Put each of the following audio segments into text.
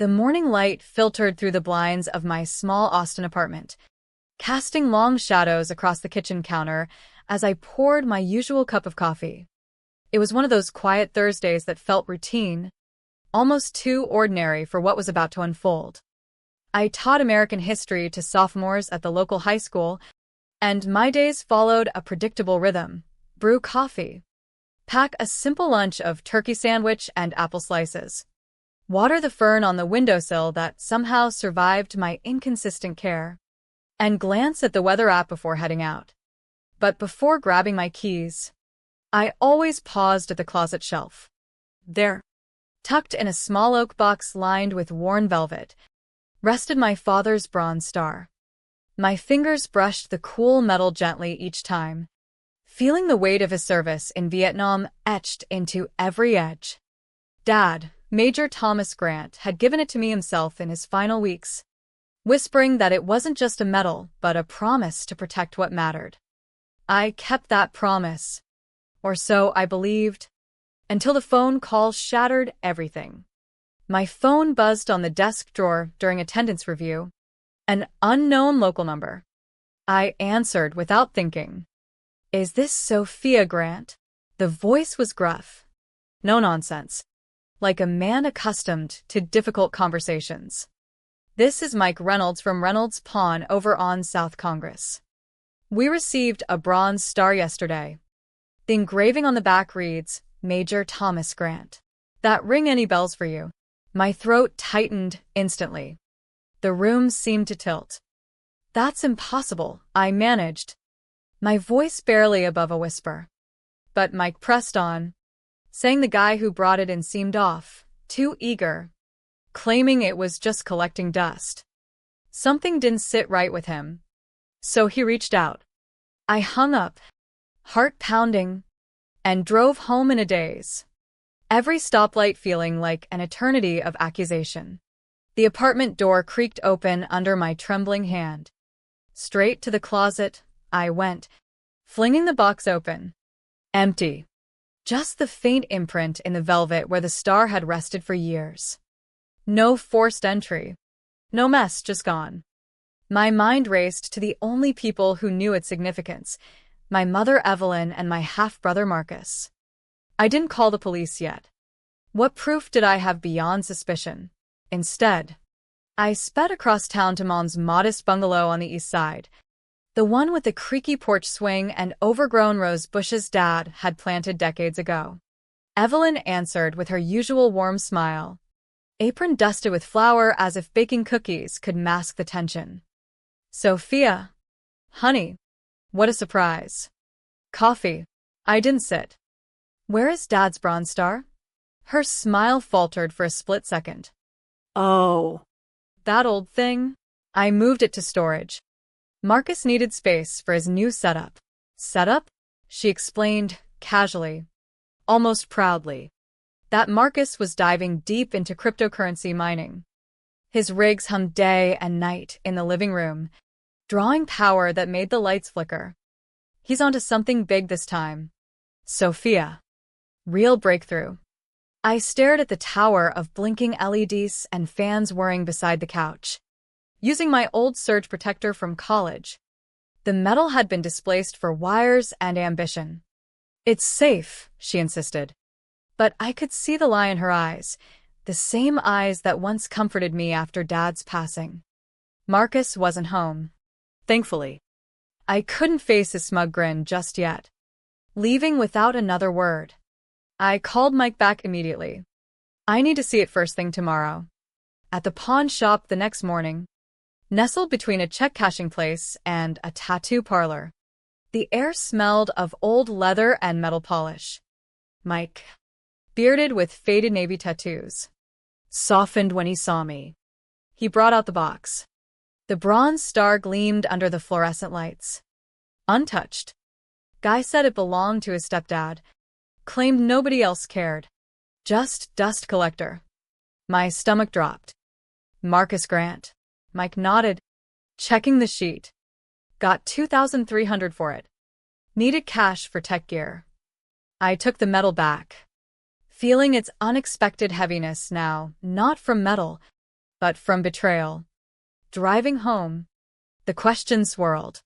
The morning light filtered through the blinds of my small Austin apartment, casting long shadows across the kitchen counter as I poured my usual cup of coffee. It was one of those quiet Thursdays that felt routine, almost too ordinary for what was about to unfold. I taught American history to sophomores at the local high school, and my days followed a predictable rhythm: brew coffee, pack a simple lunch of turkey sandwich and apple slices, water the fern on the windowsill that somehow survived my inconsistent care, and glance at the weather app before heading out. But before grabbing my keys, I always paused at the closet shelf. There, tucked in a small oak box lined with worn velvet, rested my father's bronze star. My fingers brushed the cool metal gently each time, feeling the weight of his service in Vietnam etched into every edge. Dad, Major Thomas Grant, had given it to me himself in his final weeks, whispering that it wasn't just a medal, but a promise to protect what mattered. I kept that promise, or so I believed, until the phone call shattered everything. My phone buzzed on the desk drawer during attendance review, an unknown local number. I answered without thinking. "Is this Sophia Grant?" The voice was gruff. No nonsense. Like a man accustomed to difficult conversations. "This is Mike Reynolds from Reynolds Pawn over on South Congress. We received a bronze star yesterday. The engraving on the back reads, Major Thomas Grant. That ring any bells for you?" My throat tightened instantly. The room seemed to tilt. "That's impossible," I managed, my voice barely above a whisper. But Mike pressed on, saying the guy who brought it in seemed off, too eager, claiming it was just collecting dust. Something didn't sit right with him, so he reached out. I hung up, heart pounding, and drove home in a daze, every stoplight feeling like an eternity of accusation. The apartment door creaked open under my trembling hand. Straight to the closet I went, flinging the box open. Empty. Just the faint imprint in the velvet where the star had rested for years. No forced entry. No mess, just gone. My mind raced to the only people who knew its significance, my mother Evelyn and my half-brother Marcus. I didn't call the police yet. What proof did I have beyond suspicion? Instead, I sped across town to Mom's modest bungalow on the east side, the one with the creaky porch swing and overgrown rose bushes Dad had planted decades ago. Evelyn answered with her usual warm smile, apron dusted with flour as if baking cookies could mask the tension. "Sophia, honey, what a surprise. Coffee." I didn't sit. "Where is Dad's bronze star?" Her smile faltered for a split second. "Oh, that old thing? I moved it to storage. Marcus needed space for his new setup." "Setup?" she explained, casually, almost proudly. That Marcus was diving deep into cryptocurrency mining. His rigs hummed day and night in the living room, drawing power that made the lights flicker. He's onto something big this time. Sophia. Real breakthrough. I stared at the tower of blinking LEDs and fans whirring beside the couch. Using my old surge protector from college, the metal had been displaced for wires and ambition. "It's safe," she insisted. But I could see the lie in her eyes, the same eyes that once comforted me after Dad's passing. Marcus wasn't home. Thankfully. I couldn't face his smug grin just yet. Leaving without another word. I called Mike back immediately. "I need to see it first thing tomorrow." At the pawn shop the next morning, nestled between a check-cashing place and a tattoo parlor, the air smelled of old leather and metal polish. Mike, bearded with faded navy tattoos, softened when he saw me. He brought out the box. The bronze star gleamed under the fluorescent lights. Untouched. Guy said it belonged to his stepdad. Claimed nobody else cared. Just dust collector. My stomach dropped. "Marcus Grant." Mike nodded, checking the sheet. "Got $2,300 for it. Needed cash for tech gear." I took the metal back, feeling its unexpected heaviness now, not from metal, but from betrayal. Driving home, the question swirled.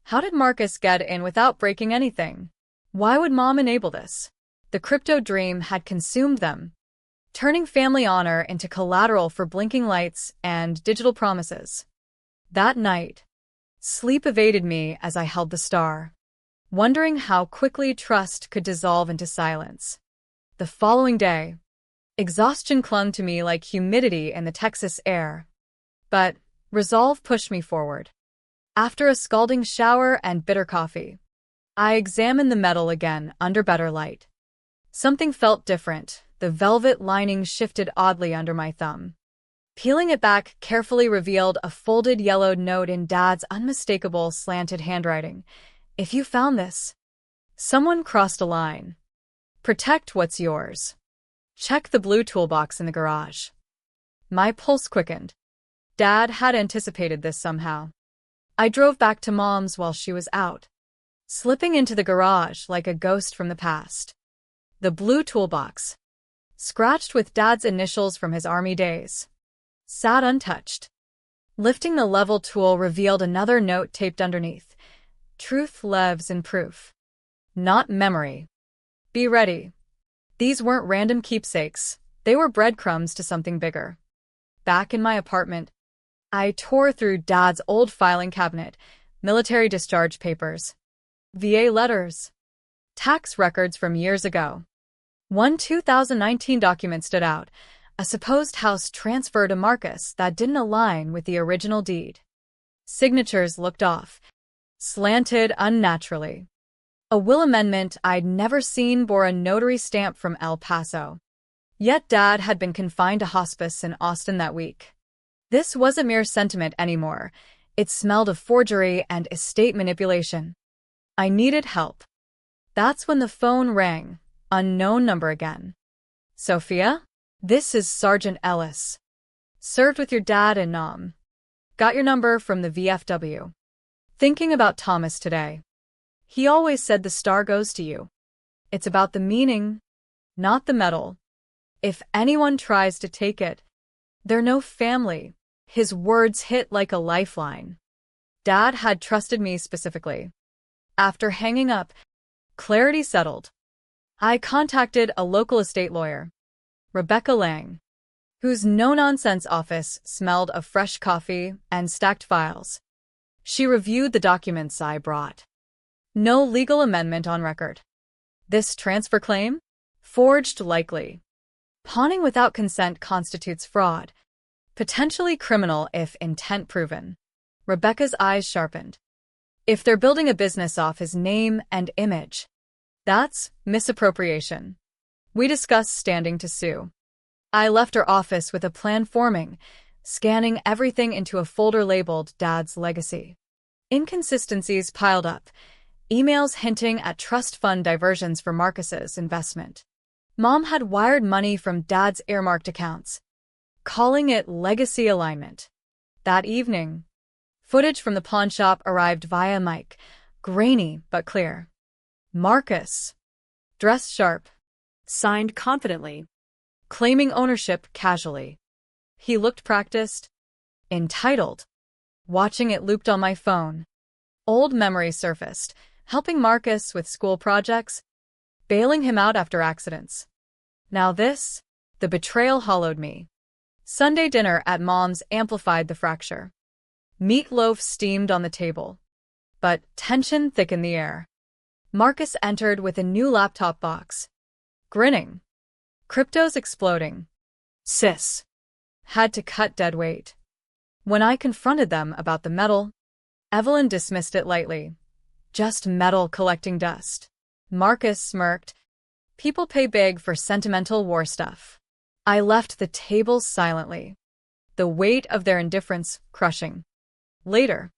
How did Marcus get in without breaking anything? Why would Mom enable this? The crypto dream had consumed them, turning family honor into collateral for blinking lights and digital promises. That night, sleep evaded me as I held the star, wondering how quickly trust could dissolve into silence. The following day, exhaustion clung to me like humidity in the Texas air. But resolve pushed me forward. After a scalding shower and bitter coffee, I examined the metal again under better light. Something felt different. The velvet lining shifted oddly under my thumb. Peeling it back carefully revealed a folded yellowed note in Dad's unmistakable slanted handwriting. If you found this, someone crossed a line. Protect what's yours. Check the blue toolbox in the garage. My pulse quickened. Dad had anticipated this somehow. I drove back to Mom's while she was out, slipping into the garage like a ghost from the past. The blue toolbox, scratched with Dad's initials from his army days, sat untouched. Lifting the level tool revealed another note taped underneath. Truth lives in proof, not memory. Be ready. These weren't random keepsakes. They were breadcrumbs to something bigger. Back in my apartment, I tore through Dad's old filing cabinet, military discharge papers, VA letters, tax records from years ago. One 2019 document stood out, a supposed house transfer to Marcus that didn't align with the original deed. Signatures looked off, slanted unnaturally. A will amendment I'd never seen bore a notary stamp from El Paso. Yet Dad had been confined to hospice in Austin that week. This wasn't mere sentiment anymore. It smelled of forgery and estate manipulation. I needed help. That's when the phone rang, unknown number again. Sophia? This is Sergeant Ellis. Served with your dad in Nam. Got your number from the VFW. Thinking about Thomas today. He always said the star goes to you. It's about the meaning, not the medal. If anyone tries to take it, they're no family. His words hit like a lifeline. Dad had trusted me specifically. After hanging up, clarity settled. I contacted a local estate lawyer, Rebecca Lang, whose no-nonsense office smelled of fresh coffee and stacked files. She reviewed the documents I brought. No legal amendment on record. This transfer claim? Forged likely. Pawning without consent constitutes fraud. Potentially criminal if intent proven. Rebecca's eyes sharpened. If they're building a business off his name and image, that's misappropriation. We discussed standing to sue. I left her office with a plan forming, scanning everything into a folder labeled Dad's Legacy. Inconsistencies piled up, emails hinting at trust fund diversions for Marcus's investment. Mom had wired money from Dad's earmarked accounts, calling it legacy alignment. That evening, footage from the pawn shop arrived via mic, grainy but clear. Marcus, dressed sharp, signed confidently, claiming ownership casually. He looked practiced, entitled. Watching it looped on my phone. Old memories surfaced, helping Marcus with school projects, bailing him out after accidents. Now this, the betrayal hollowed me. Sunday dinner at Mom's amplified the fracture. Meatloaf steamed on the table, but tension thickened the air. Marcus entered with a new laptop box, grinning. Crypto's exploding. Sis. Had to cut dead weight. When I confronted them about the metal, Evelyn dismissed it lightly. Just metal collecting dust. Marcus smirked. People pay big for sentimental war stuff. I left the table silently, the weight of their indifference crushing. Later,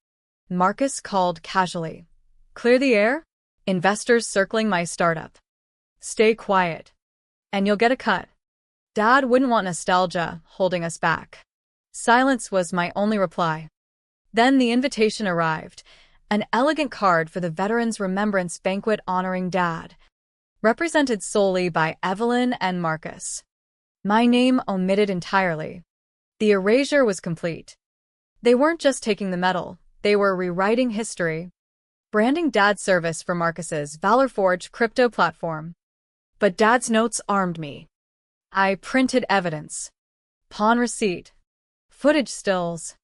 Marcus called casually. Clear the air? Investors circling my startup. Stay quiet, and you'll get a cut. Dad wouldn't want nostalgia holding us back. Silence was my only reply. Then the invitation arrived, an elegant card for the Veterans Remembrance Banquet honoring Dad, represented solely by Evelyn and Marcus. My name omitted entirely. The erasure was complete. They weren't just taking the metal, they were rewriting history, branding Dad's service for Marcus's ValorForge crypto platform. But Dad's notes armed me. I printed evidence. Pawn receipt. Footage stills.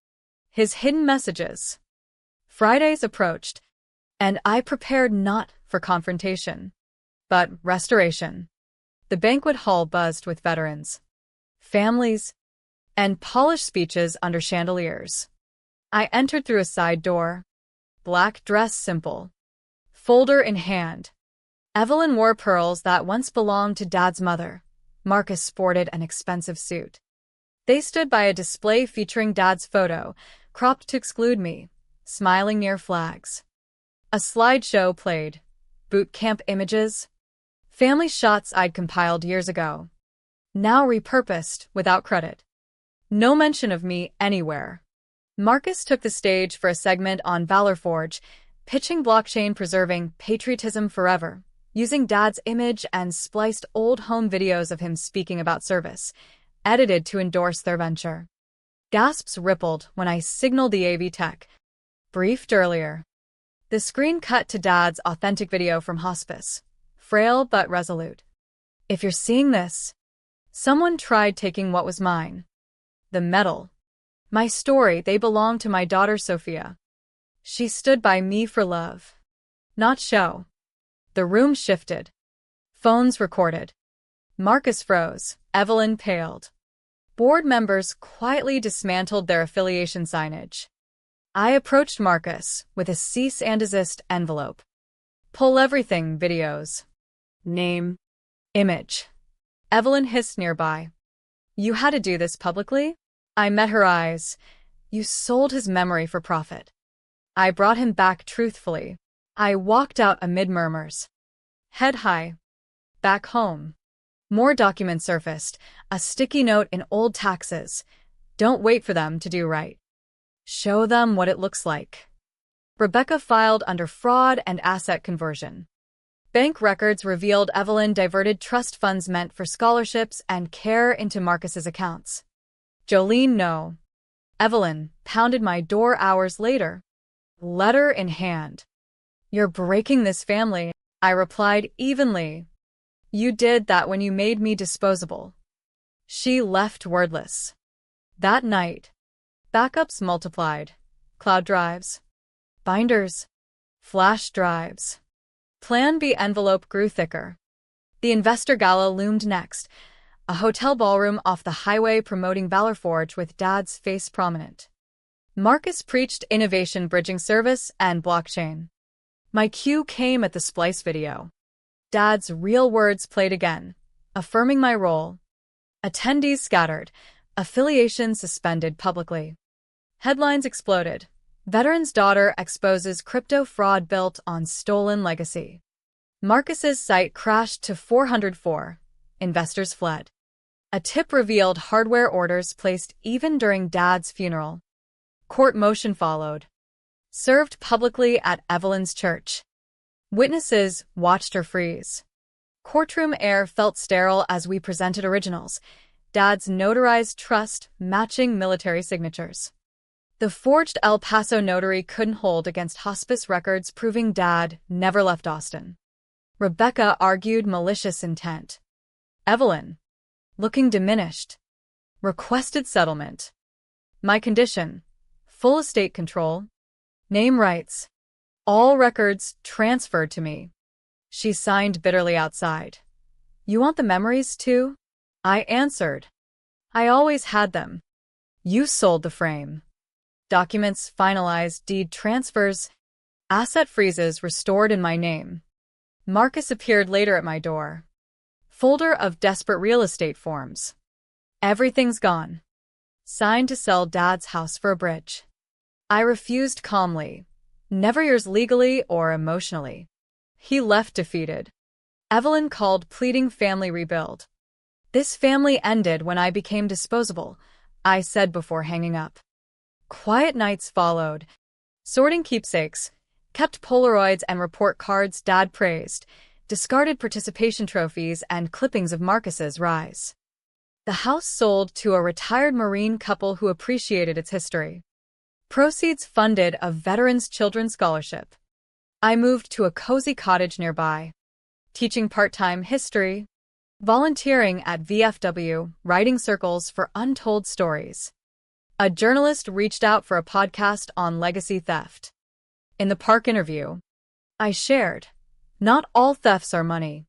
His hidden messages. Fridays approached, and I prepared not for confrontation, but restoration. The banquet hall buzzed with veterans, families, and polished speeches under chandeliers. I entered through a side door. Black dress simple. Folder in hand. Evelyn wore pearls that once belonged to Dad's mother. Marcus sported an expensive suit. They stood by a display featuring Dad's photo, cropped to exclude me, smiling near flags. A slideshow played. Boot camp images. Family shots I'd compiled years ago. Now repurposed without credit. No mention of me anywhere. Marcus took the stage for a segment on ValorForge, pitching blockchain preserving patriotism forever, using Dad's image and spliced old home videos of him speaking about service, edited to endorse their venture. Gasps rippled when I signaled the AV tech. Briefed earlier. The screen cut to Dad's authentic video from hospice, frail but resolute. If you're seeing this, someone tried taking what was mine. The medal. My story, they belong to my daughter Sophia. She stood by me for love, not show. The room shifted. Phones recorded. Marcus froze. Evelyn paled. Board members quietly dismantled their affiliation signage. I approached Marcus with a cease and desist envelope. Pull everything, videos. Name. Image. Evelyn hissed nearby. You had to do this publicly? I met her eyes. You sold his memory for profit. I brought him back truthfully. I walked out amid murmurs. Head high. Back home. More documents surfaced, a sticky note in old taxes. Don't wait for them to do right. Show them what it looks like. Rebecca filed under fraud and asset conversion. Bank records revealed Evelyn diverted trust funds meant for scholarships and care into Marcus's accounts. Jolene, no. Evelyn pounded my door hours later. Letter in hand. You're breaking this family, I replied evenly. You did that when you made me disposable. She left wordless. That night, backups multiplied. Cloud drives. Binders. Flash drives. Plan B envelope grew thicker. The investor gala loomed next, a hotel ballroom off the highway promoting ValorForge with Dad's face prominent. Marcus preached innovation bridging service and blockchain. My cue came at the splice video. Dad's real words played again, affirming my role. Attendees scattered, affiliation suspended publicly. Headlines exploded. Veteran's daughter exposes crypto fraud built on stolen legacy. Marcus's site crashed to 404. Investors fled. A tip revealed hardware orders placed even during Dad's funeral. Court motion followed. Served publicly at Evelyn's church. Witnesses watched her freeze. Courtroom air felt sterile as we presented originals, Dad's notarized trust matching military signatures. The forged El Paso notary couldn't hold against hospice records proving Dad never left Austin. Rebecca argued malicious intent. Evelyn, looking diminished, requested settlement. My condition, full estate control, name rights, all records transferred to me. She signed bitterly outside. You want the memories too? I answered. I always had them. You sold the frame. Documents finalized, deed transfers, asset freezes restored in my name. Marcus appeared later at my door. Folder of desperate real estate forms. Everything's gone. Signed to sell Dad's house for a bridge. I refused calmly. Never yours legally or emotionally. He left defeated. Evelyn called pleading family rebuild. This family ended when I became disposable, I said before hanging up. Quiet nights followed. Sorting keepsakes, kept Polaroids and report cards Dad praised, discarded participation trophies and clippings of Marcus's rise. The house sold to a retired Marine couple who appreciated its history. Proceeds funded a veterans' children's scholarship. I moved to a cozy cottage nearby, teaching part-time history, volunteering at VFW, writing circles for untold stories. A journalist reached out for a podcast on legacy theft. In the park interview, I shared, not all thefts are money.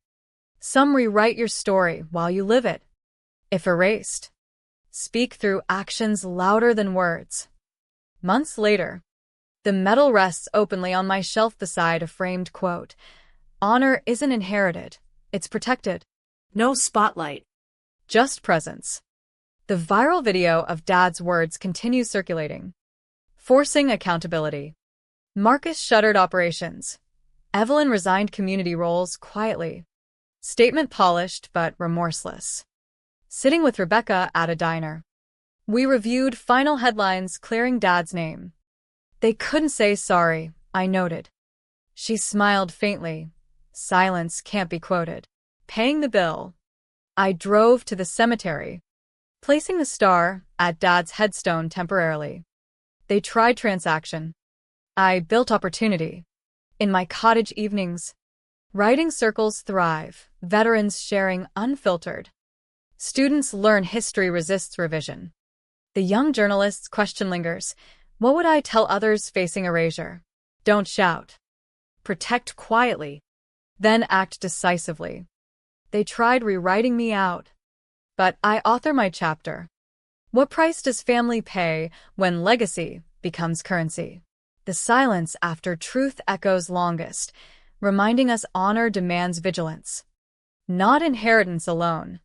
Some rewrite your story while you live it. If erased, speak through actions louder than words. Months later, the medal rests openly on my shelf beside a framed quote. Honor isn't inherited, it's protected. No spotlight. Just presence. The viral video of Dad's words continues circulating, forcing accountability. Marcus shuttered operations. Evelyn resigned community roles quietly. Statement polished but remorseless. Sitting with Rebecca at a diner, we reviewed final headlines clearing Dad's name. They couldn't say sorry, I noted. She smiled faintly. Silence can't be quoted. Paying the bill, I drove to the cemetery, placing the star at Dad's headstone temporarily. They tried transaction. I built opportunity. In my cottage evenings, writing circles thrive, veterans sharing unfiltered. Students learn history resists revision. The young journalist's question lingers. What would I tell others facing erasure? Don't shout. Protect quietly. Then act decisively. They tried rewriting me out, but I author my chapter. What price does family pay when legacy becomes currency? The silence after truth echoes longest, reminding us honor demands vigilance. Not inheritance alone,